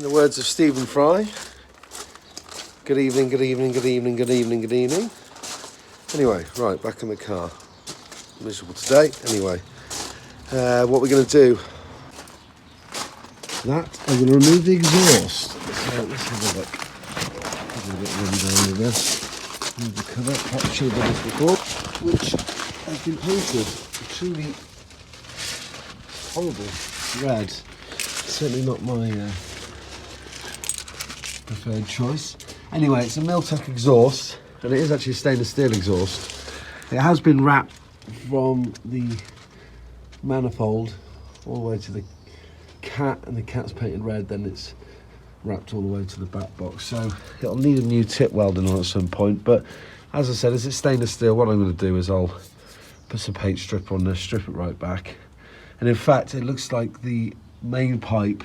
In the words of Stephen Fry, good evening, good evening, good evening, good evening, good evening. Anyway, right, back in the car. Miserable today. Anyway, what we're going to do, I'm going to remove the exhaust. So let's have a look. Have a bit of rundown with this. Move the cover. Perhaps show you this before, which has been painted a truly horrible red. Certainly not my preferred choice. Anyway, it's a Miltech exhaust, and it is actually a stainless steel exhaust. It has been wrapped from the manifold all the way to the cat, and the cat's painted red, then it's wrapped all the way to the back box. So it'll need a new tip welding on at some point, but as I said, as it's stainless steel, what I'm going to do is I'll put some paint strip on there, strip it right back. And in fact, it looks like the main pipe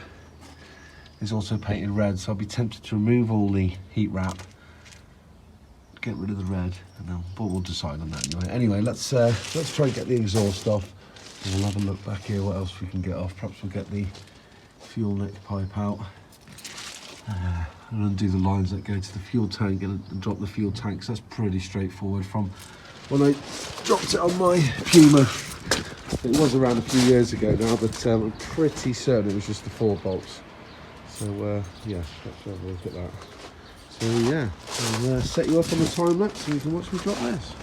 is also painted red, so I'll be tempted to remove all the heat wrap, get rid of the red, and then we'll decide on that anyway. Let's try and get the exhaust off, and we'll have a look back here what else we can get off. Perhaps we'll get the fuel neck pipe out and undo the lines that go to the fuel tank and drop the fuel tank, so that's pretty straightforward. From when I dropped it on my Puma, it was around a few years ago now, but I'm pretty certain it was just the 4 bolts. So yeah, let's have a look at that. So yeah, I'll set you up on the time lapse so you can watch me drop this.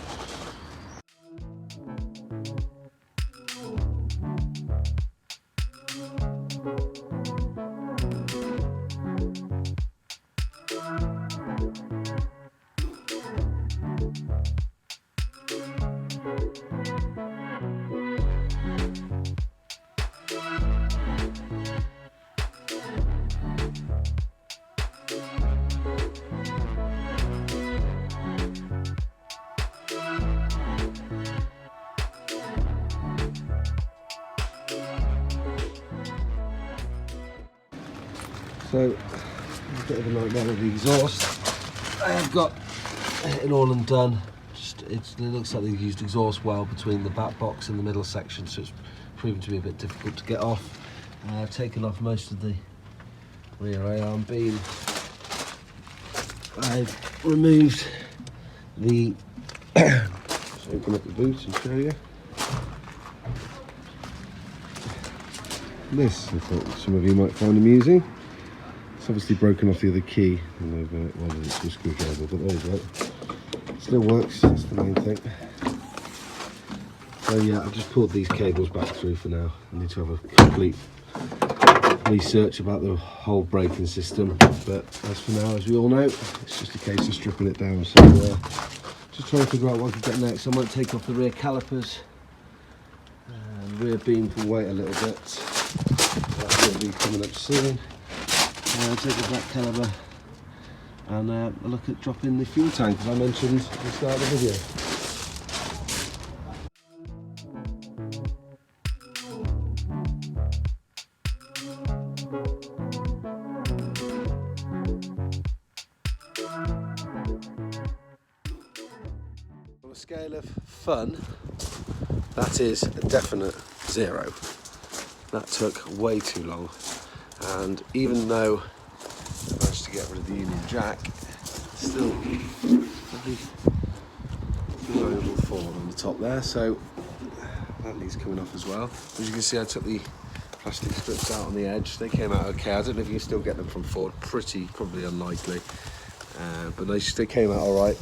So, a bit of a nightmare with the exhaust. I have got it all undone. It looks like they've used exhaust well between the back box and the middle section, so it's proven to be a bit difficult to get off. I've taken off most of the rear A-arm beam. I've removed the... Let's open up the boot and show you. This, I thought some of you might find amusing. It's obviously broken off the other key, and it's just screwdriver, but there you go. Still works, that's the main thing. So yeah, I've just pulled these cables back through for now. I need to have a complete research about the whole braking system, but as for now, as we all know, it's just a case of stripping it down. So just trying to figure out what I can get next. I might take off the rear calipers and rear beam can wait a little bit. That will be coming up soon. Take the black caliper and look at dropping the fuel tank, as I mentioned at the start of the video. On a scale of fun, that is a definite 0. That took way too long. And even though I managed to get rid of the Union Jack, still very variable form on the top there, so that needs coming off as well. As you can see, I took the plastic strips out on the edge. They came out okay. I don't know if you can still get them from Ford. Probably unlikely, but they came out all right.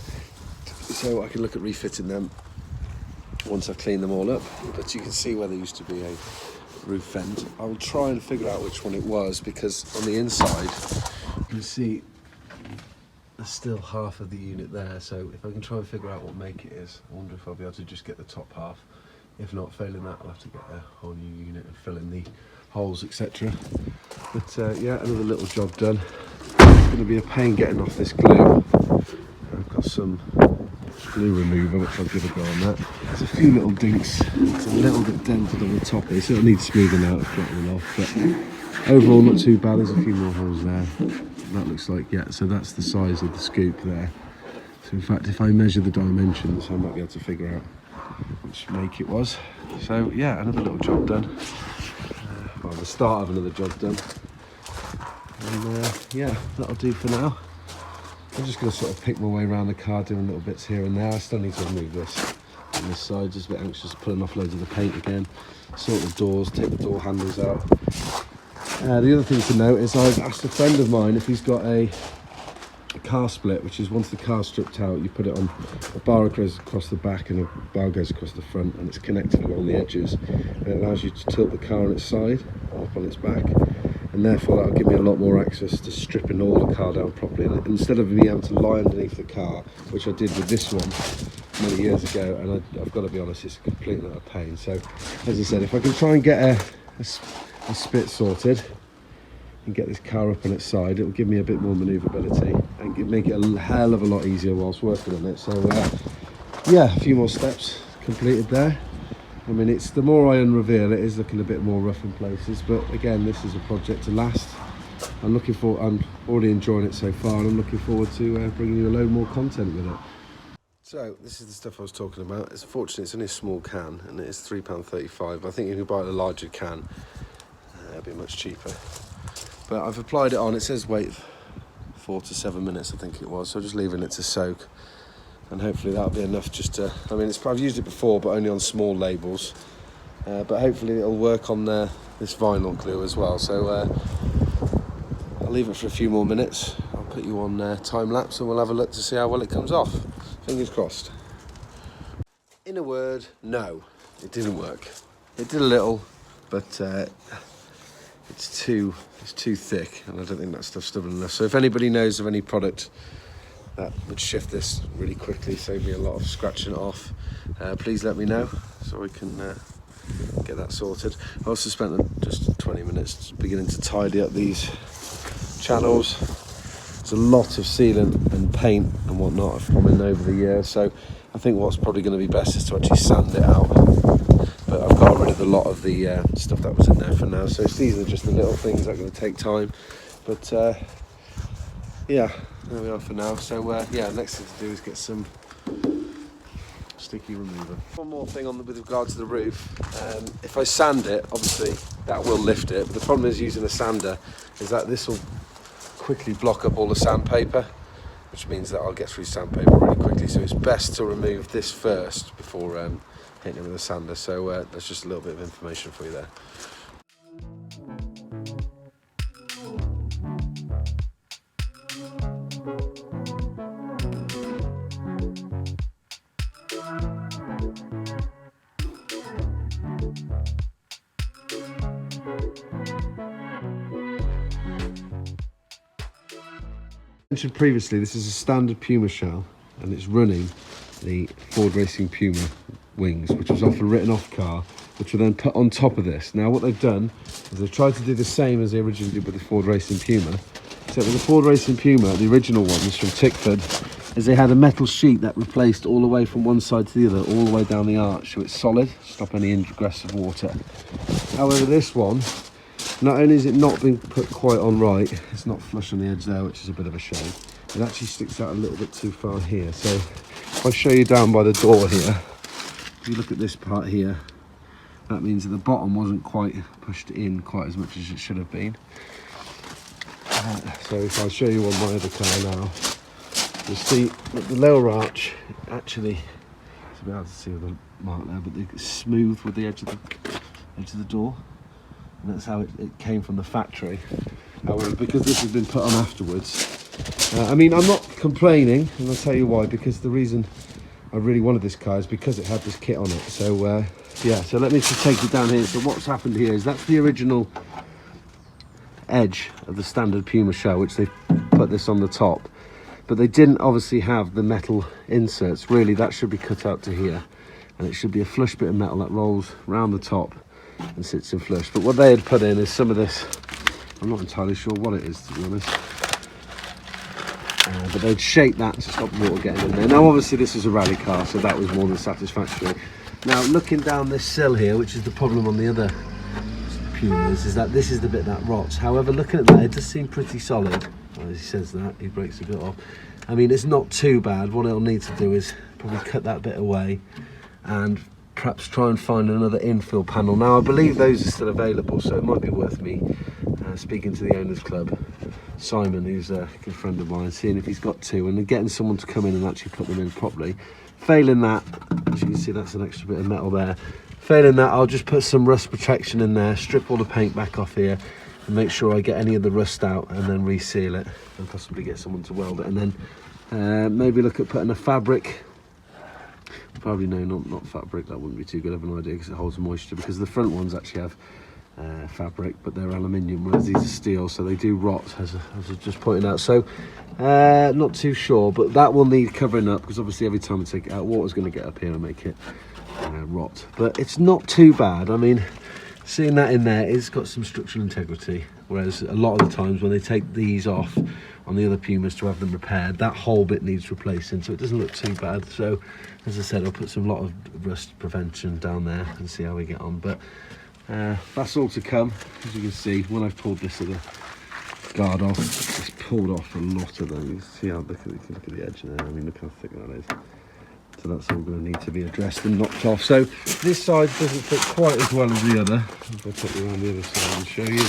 So I can look at refitting them once I've cleaned them all up. But you can see where there used to be a roof vent. I will try and figure out which one it was, because on the inside you can see there's still half of the unit there, so if I can try and figure out what make it is, I wonder if I'll be able to just get the top half. If not, failing that, I'll have to get a whole new unit and fill in the holes, etc. But yeah, another little job done. It's going to be a pain getting off this glue. I've got some glue remover, which I'll give a go on that. There's a few little dinks. It's a little bit dented on the top here, so it'll need smoothing out, flattening off. But overall, not too bad. There's a few more holes there. That looks like, yeah, so that's the size of the scoop there. So in fact, if I measure the dimensions, I might be able to figure out which make it was. So yeah, another little job done. Well, the start of another job done. And yeah, that'll do for now. I'm just going to sort of pick my way around the car, doing little bits here and there. I still need to remove this on this side, just a bit anxious, pulling off loads of the paint again, sort the doors, take the door handles out. The other thing to note is I've asked a friend of mine if he's got a car split, which is once the car's stripped out, you put it on, a bar goes across the back and a bar goes across the front, and it's connected along the edges, and it allows you to tilt the car on its side, up on its back, and therefore that'll give me a lot more access to stripping all the car down properly. And instead of me having to lie underneath the car, which I did with this one many years ago, and I've got to be honest, it's a complete lot of pain. So as I said, if I can try and get a split sorted and get this car up on its side, it will give me a bit more manoeuvrability and make it a hell of a lot easier whilst working on it. So yeah, a few more steps completed there. I mean, it's the more I unreveal, it is looking a bit more rough in places, but again, this is a project to last. I'm already enjoying it so far, and I'm looking forward to bringing you a load more content with it. So this is the stuff I was talking about. It's fortunate it's only a small can, and it is £3.35. I think if you buy a larger can, it'll be much cheaper. But I've applied it on. It says wait 4 to 7 minutes, I think it was. So I'm just leaving it to soak, and hopefully that'll be enough just to. I mean, I've used it before, but only on small labels. But hopefully it'll work on this vinyl glue as well. So I'll leave it for a few more minutes. I'll put you on time lapse, and we'll have a look to see how well it comes off. Fingers crossed. In a word, no, it didn't work. It did a little, but it's too thick, and I don't think that stuff's stubborn enough. So if anybody knows of any product that would shift this really quickly, save me a lot of scratching it off, please let me know so we can get that sorted. I also spent just 20 minutes beginning to tidy up these channels. There's a lot of sealant and paint and whatnot I've come in over the years, so I think what's probably going to be best is to actually sand it out. But I've got rid of a lot of the stuff that was in there for now, so these are just the little things that are going to take time. But yeah, there we are for now. So yeah, next thing to do is get some sticky remover. One more thing with regard to the roof. If I sand it, obviously that will lift it, but the problem is using a sander is that this will quickly block up all the sandpaper, which means that I'll get through sandpaper really quickly. So it's best to remove this first before hitting it with a sander. So that's just a little bit of information for you there. Mentioned previously, this is a standard Puma shell, and it's running the Ford Racing Puma wings, which was off a written off car, which were then put on top of this. Now what they've done is they've tried to do the same as they originally did with the Ford Racing Puma. So with the Ford Racing Puma, the original ones from Tickford, is they had a metal sheet that replaced all the way from one side to the other, all the way down the arch, so it's solid, stop any ingress of water. However, this one, not only is it not been put quite on right, it's not flush on the edge there, which is a bit of a shame. It actually sticks out a little bit too far here. So if I show you down by the door here, if you look at this part here, that means that the bottom wasn't quite pushed in quite as much as it should have been. So if I show you on my other car now, you'll see that the lower arch actually, it's a bit hard to see with the mark there, but it's smooth with the edge of the door. And that's how it came from the factory. However, because this has been put on afterwards, I mean, I'm not complaining, and I'll tell you why, because the reason I really wanted this car is because it had this kit on it. So yeah, so let me just take you down here. So what's happened here is that's the original edge of the standard Puma shell, which they put this on the top, but they didn't obviously have the metal inserts. Really, that should be cut out to here, and it should be a flush bit of metal that rolls round the top and sits in flush. But what they had put in is some of this, I'm not entirely sure what it is, to be honest, but they'd shaped that to stop water getting in there. Now obviously this is a rally car, so that was more than satisfactory. Now looking down this sill here, which is the problem on the other Pumas, is that this is the bit that rots. However, looking at that, it does seem pretty solid. Well, as he says that, he breaks a bit off. I mean, it's not too bad. What it'll need to do is probably cut that bit away and perhaps try and find another infill panel. Now I believe those are still available, so it might be worth me speaking to the owners club Simon, who's a good friend of mine, seeing if he's got two, and then getting someone to come in and actually put them in properly. Failing that, as you can see, that's an extra bit of metal there. Failing that, I'll just put some rust protection in there, strip all the paint back off here, and make sure I get any of the rust out, and then reseal it, and possibly get someone to weld it, and then maybe look at putting a fabric. Probably no, not fabric. That wouldn't be too good of an idea because it holds moisture. Because the front ones actually have fabric, but they're aluminium, whereas these are steel, so they do rot, as I was just pointing out. So not too sure, but that will need covering up because obviously every time I take it out, water's going to get up here and make it rot. But it's not too bad. I mean, seeing that in there, it's got some structural integrity, whereas a lot of the times when they take these off on the other Pumas to have them repaired, that whole bit needs replacing, so it doesn't look too bad. So as I said, I'll put some lot of rust prevention down there and see how we get on. But that's all to come. As you can see, when I've pulled this other guard off, it's pulled off a lot of them. You can see how, look at the edge there. I mean, look how thick that is. So that's all going to need to be addressed and knocked off. So this side doesn't fit quite as well as the other. If I put you around the other side and show you.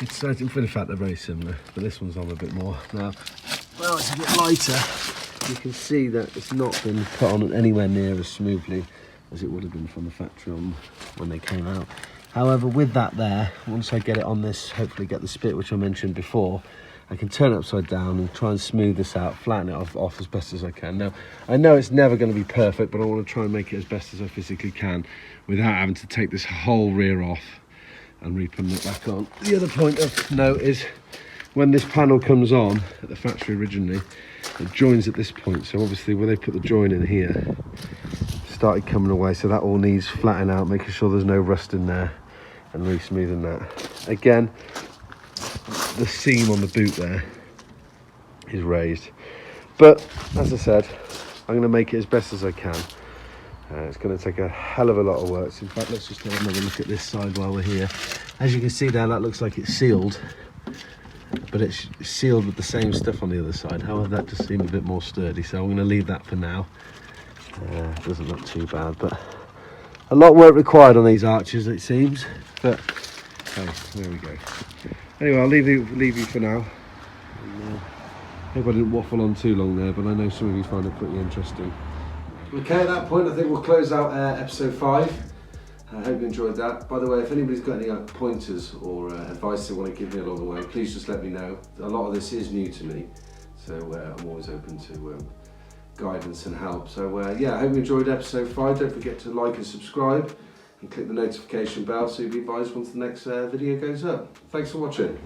It's, in fact, they're very similar, but this one's on a bit more. Now, well, it's a bit lighter. You can see that it's not been put on anywhere near as smoothly as it would have been from the factory on when they came out. However, with that there, once I get it on this, hopefully get the spit which I mentioned before, I can turn it upside down and try and smooth this out, flatten it off as best as I can. Now, I know it's never going to be perfect, but I want to try and make it as best as I physically can without having to take this whole rear off and re-putting it back on. The other point of note is when this panel comes on at the factory originally, it joins at this point. So obviously where they put the join in here, started coming away. So that all needs flattening out, making sure there's no rust in there and re-smoothing that. Again, the seam on the boot there is raised. But as I said, I'm going to make it as best as I can. It's going to take a hell of a lot of work. So in fact, let's just have another look at this side while we're here. As you can see there, that looks like it's sealed, but it's sealed with the same stuff on the other side. However, that does seem a bit more sturdy, so I'm going to leave that for now. Doesn't look too bad, but a lot of work required on these arches, it seems. But hey, there we go. Anyway, I'll leave you for now. And, hope I didn't waffle on too long there, but I know some of you find it pretty interesting. Okay, at that point, I think we'll close out episode 5. I hope you enjoyed that. By the way, if anybody's got any pointers or advice they want to give me along the way, please just let me know. A lot of this is new to me, so I'm always open to guidance and help. So yeah, I hope you enjoyed episode 5. Don't forget to like and subscribe and click the notification bell so you'll be advised once the next video goes up. Thanks for watching.